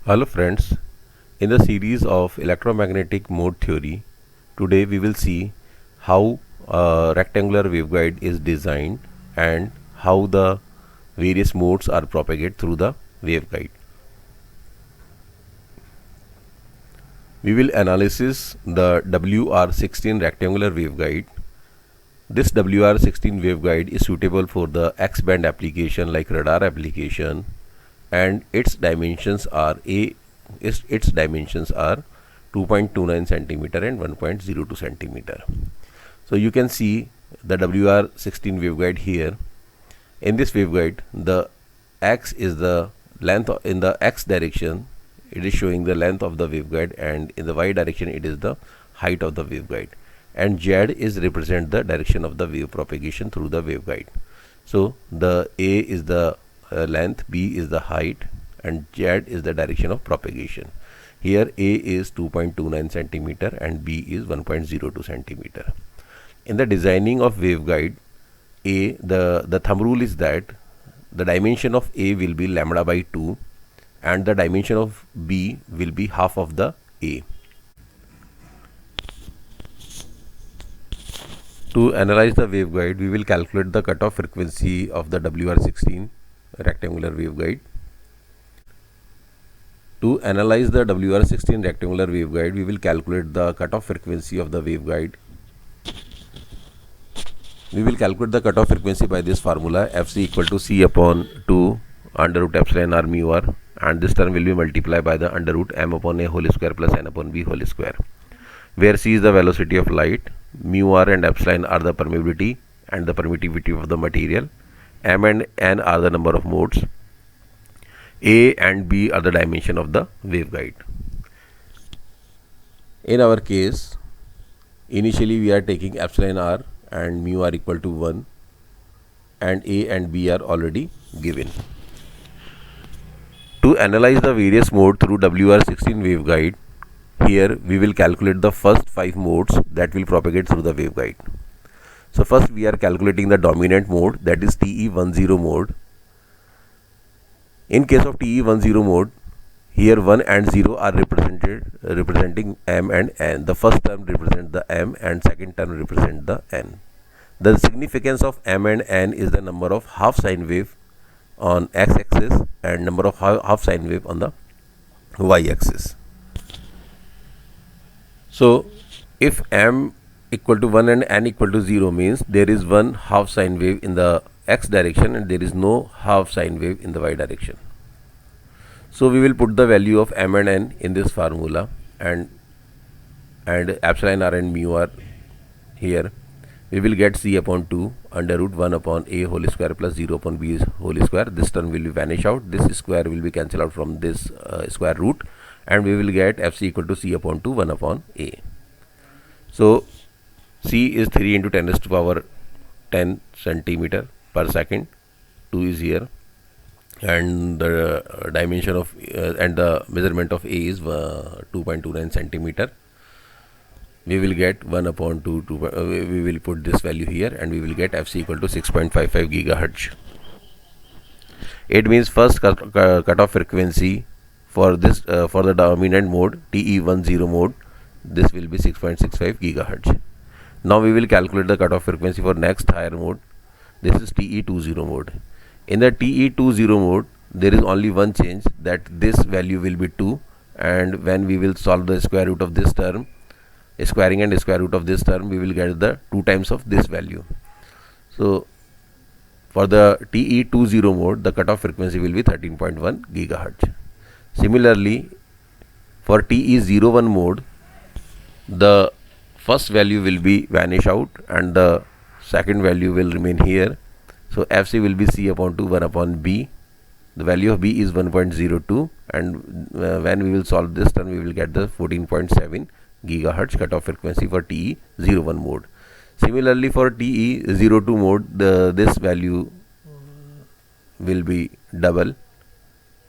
Hello friends, in the series of electromagnetic mode theory, today we will see how a rectangular waveguide is designed and how the various modes are propagated through the waveguide. We will analyze the WR16 rectangular waveguide. This WR16 waveguide is suitable for the X-band application like radar application, and its dimensions are 2.29 centimeter and 1.02 centimeter. So you can see the WR16 waveguide here. In this waveguide, the X is the length in the X direction. It is showing the length of the waveguide, and in the Y direction it is the height of the waveguide, and Z is represent the direction of the wave propagation through the waveguide. So the A is the length, B is the height, and Z is the direction of propagation. Here A is 2.29 centimeter and B is 1.02 centimeter. In the designing of waveguide, the thumb rule is that the dimension of A will be lambda by 2 and the dimension of B will be half of the A. To analyze the waveguide, we will calculate the cutoff frequency of the WR16 rectangular waveguide. To analyze the WR16 rectangular waveguide, we will calculate the cutoff frequency of the waveguide. We will calculate the cutoff frequency by this formula: Fc equal to C upon 2 under root epsilon r mu r, and this term will be multiplied by the under root m upon a whole square plus n upon b whole square, where C is the velocity of light, mu r and epsilon are the permeability and the permittivity of the material, m and n are the number of modes, a and b are the dimension of the waveguide. In our case, initially we are taking epsilon r and mu r equal to 1, and a and b are already given. To analyze the various modes through WR16 waveguide, here we will calculate the first 5 modes that will propagate through the waveguide. So first we are calculating the dominant mode, that is TE10 mode. In case of TE10 mode, here 1 and 0 are representing m and n. The first term represents the m and second term represents the n. The significance of m and n is the number of half sine wave on x-axis and number of half sine wave on the y-axis. So if m equal to 1 and n equal to 0 means there is one half sine wave in the x direction and there is no half sine wave in the y direction. So we will put the value of m and n in this formula, and epsilon r and mu r here. We will get C upon 2 under root 1 upon a whole square plus 0 upon b whole square. This term will vanish out. This square will be cancelled out from this square root, and we will get Fc equal to C upon 2 1 upon a. So C is 3 into 10 raised to power 10 centimeter per second. 2 is here, and the dimension of and the measurement of A is 2.29 centimeter. We will get 1 upon 2, we will put this value here, and we will get Fc equal to 6.55 gigahertz. It means first cutoff frequency for this for the dominant mode TE10 mode, this will be 6.65 gigahertz. Now we will calculate the cutoff frequency for next higher mode. This is TE20 mode. In the TE20 mode, there is only one change, that this value will be 2, and when we will solve the square root of this term, squaring and square root of this term, we will get the 2 times of this value. So for the TE20 mode, the cutoff frequency will be 13.1 gigahertz. Similarly, for TE01 mode, the first value will be vanish out and the second value will remain here. So Fc will be C upon 2 1 upon b. The value of b is 1.02, and when we will solve this term, we will get the 14.7 gigahertz cutoff frequency for TE01 mode. Similarly, for TE02 mode, this value will be double,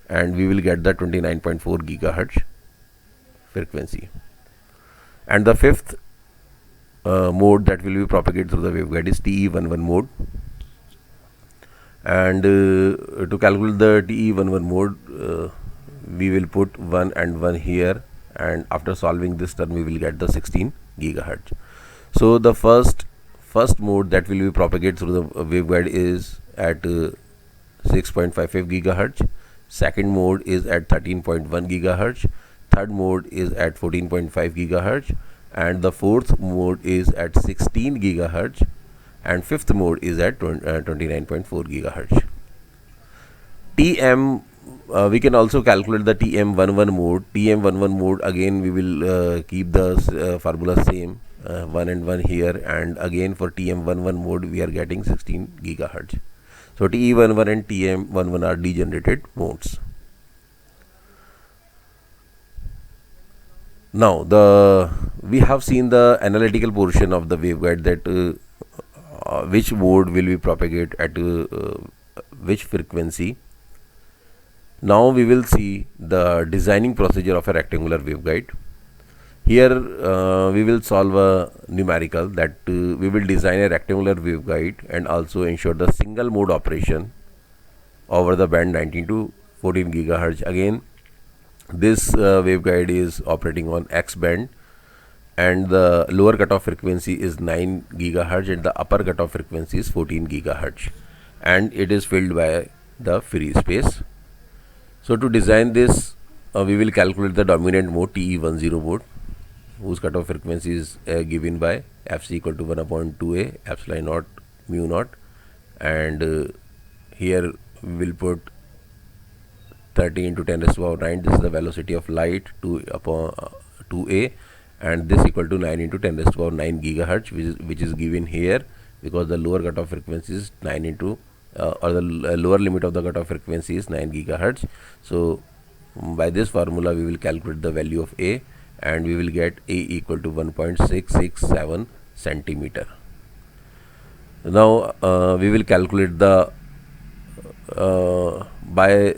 and we will get the 29.4 gigahertz frequency. And the fifth mode that will be propagated through the waveguide is TE11 mode. And to calculate the TE11 mode, we will put 1 and 1 here, and after solving this term we will get the 16 gigahertz. So the first mode that will be propagated through the waveguide is at 6.55 gigahertz. Second mode is at 13.1 gigahertz. Third mode is at 14.5 gigahertz, and the fourth mode is at 16 gigahertz, and fifth mode is at 29.4 gigahertz. TM, we can also calculate the TM11 mode. TM11 mode, again we will keep the formula same, 1 and 1 here, and again for TM11 mode we are getting 16 gigahertz. So TE11 and TM11 are degenerated modes. Now we have seen the analytical portion of the waveguide, that which mode will be propagate at which frequency. Now we will see the designing procedure of a rectangular waveguide. Here we will solve a numerical, that we will design a rectangular waveguide and also ensure the single mode operation over the band 19 to 14 gigahertz. Again, this waveguide is operating on X band, and the lower cutoff frequency is 9 gigahertz and the upper cutoff frequency is 14 gigahertz, and it is filled by the free space. So to design this, we will calculate the dominant mode, TE10 mode, whose cutoff frequency is given by Fc equal to 1 upon 2a epsilon naught mu naught, and here we will put 30 into 10 raised to power 9. This is the velocity of light 2 upon 2a, and this equal to 9 into 10 raised to power 9 gigahertz, which is given here because the lower cutoff frequency is 9 into or the lower limit of the cutoff frequency is 9 gigahertz. So by this formula we will calculate the value of a, and we will get a equal to 1.667 centimeter. Now we will calculate the by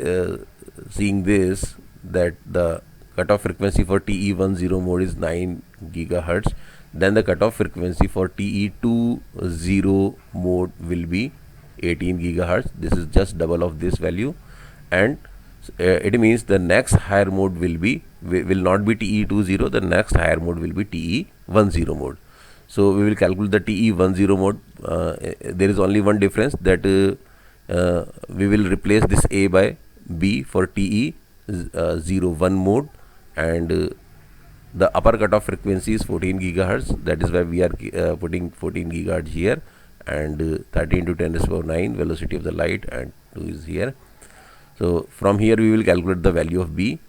seeing this, that the cutoff frequency for TE10 mode is 9 gigahertz, then the cutoff frequency for TE20 mode will be 18 gigahertz. This is just double of this value, and it means the next higher mode will not be TE20, the next higher mode will be TE10 mode. So we will calculate the TE10 mode. There is only one difference, that we will replace this A by B for TE01 mode, and the upper cutoff frequency is 14 gigahertz. That is why we are putting 14 gigahertz here, and 30 into 10 raised to power 9 velocity of the light, and 2 is here. So from here we will calculate the value of B.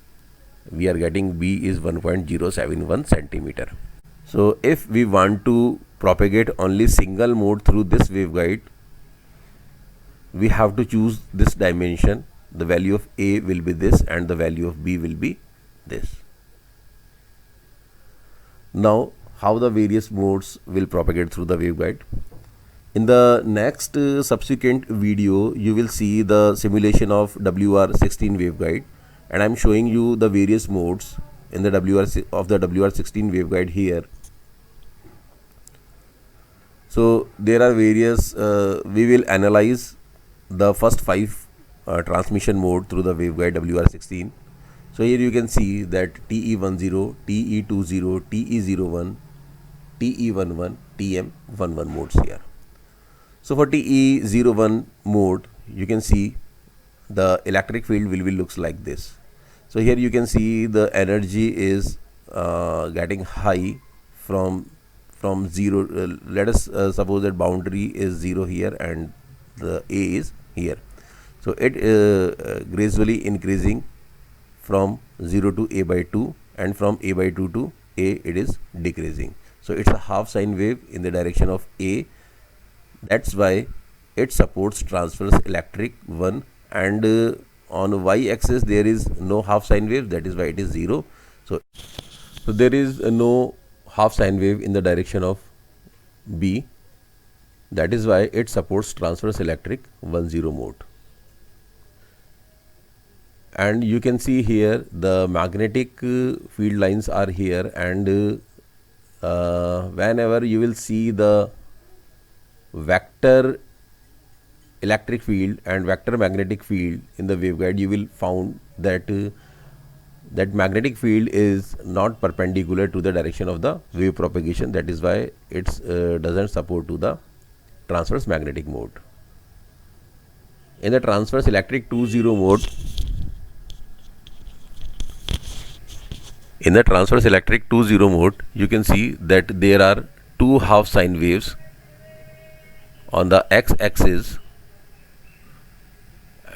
We are getting B is 1.071 centimeter. So if we want to propagate only single mode through this waveguide, we have to choose this dimension. The value of A will be this and the value of B will be this. Now how the various modes will propagate through the waveguide. In the next subsequent video, you will see the simulation of WR16 waveguide, and I am showing you the various modes in the WR16 waveguide here. So there are various, we will analyze the first 5 transmission mode through the waveguide WR16. So here you can see that TE10, TE20, TE01, TE11, TM11 modes here. So for TE01 mode, you can see the electric field will be looks like this. So here you can see the energy is getting high from 0. Let us suppose that boundary is 0 here and the A is here. So it gradually increasing from 0 to A by 2, and from A by 2 to A it is decreasing. So it's a half sine wave in the direction of A. That's why it supports transverse electric 1, and on y axis there is no half sine wave, that is why it is 0. So there is no half sine wave in the direction of B, that is why it supports transverse electric 10 mode. And you can see here the magnetic field lines are here, and whenever you will see the vector electric field and vector magnetic field in the waveguide, you will found that that magnetic field is not perpendicular to the direction of the wave propagation. That is why it doesn't support to the transverse magnetic mode. In the transverse electric 2-0 mode, you can see that there are two half sine waves on the x-axis,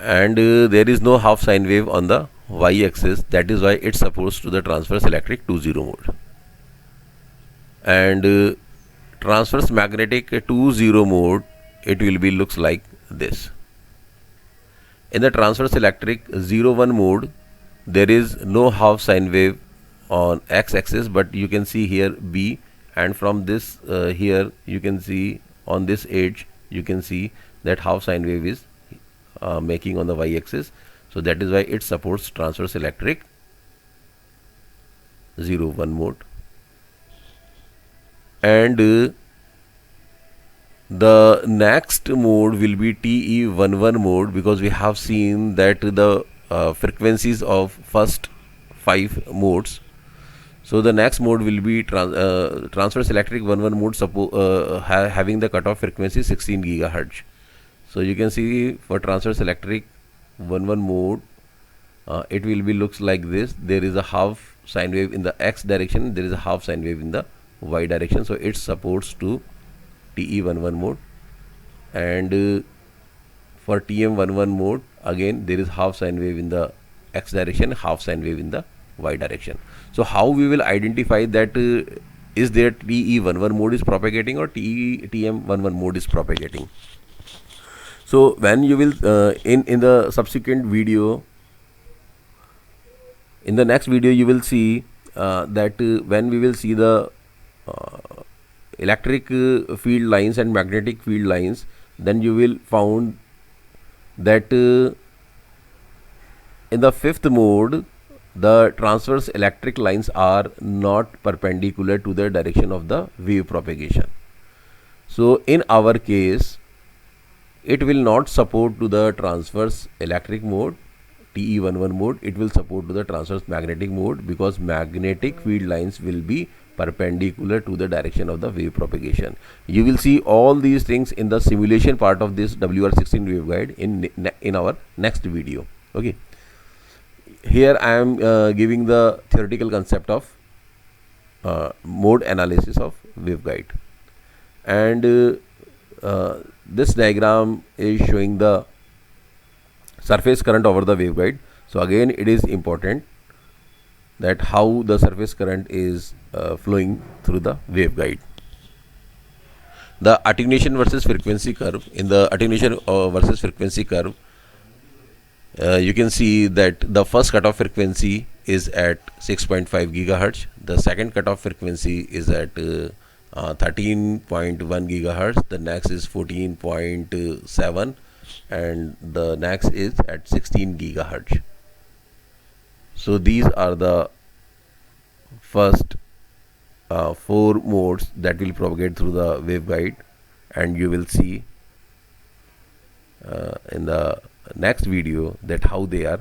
and there is no half sine wave on the y-axis. That is why it supports to the transverse electric 2-0 mode. And transverse magnetic 2-0 mode, it will be looks like this. In the transverse electric 0-1 mode, there is no half sine wave on x-axis, but you can see here B, and from this here you can see on this edge, you can see that half sine wave is making on the y-axis. So that is why it supports transverse electric 0-1 mode. And the next mode will be TE11 mode, because we have seen that the frequencies of first 5 modes. So the next mode will be transverse electric 1-1 mode, having the cutoff frequency 16 GHz. So you can see for transverse electric 1-1 mode, it will be looks like this. There is a half sine wave in the x direction, there is a half sine wave in the y direction. So it supports to TE11 mode. And for TM11 mode, again there is half sine wave in the x direction, half sine wave in the y direction. So how we will identify that is there TE11 mode is propagating or TM11 mode is propagating? So when you will in the subsequent video, in the next video, you will see that when we will see the electric field lines and magnetic field lines, then you will found that in the fifth mode, the transverse electric lines are not perpendicular to the direction of the wave propagation. So in our case, it will not support to the transverse electric mode, TE11 mode. It will support to the transverse magnetic mode, because magnetic field lines will be perpendicular to the direction of the wave propagation. You will see all these things in the simulation part of this WR16 waveguide in our next video. Okay. Here I am giving the theoretical concept of mode analysis of waveguide, and this diagram is showing the surface current over the waveguide. So again, it is important that how the surface current is flowing through the waveguide. The attenuation versus frequency curve. In the attenuation versus frequency curve, you can see that the first cutoff frequency is at 6.5 GHz. The second cutoff frequency is at 13.1 GHz. The next is 14.7, and the next is at 16 GHz. So these are the first 4 modes that will propagate through the waveguide, and you will see in the next video that how they are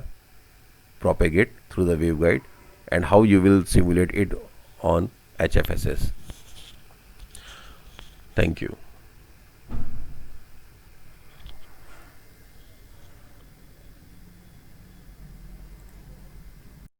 propagate through the waveguide and how you will simulate it on HFSS. Thank you.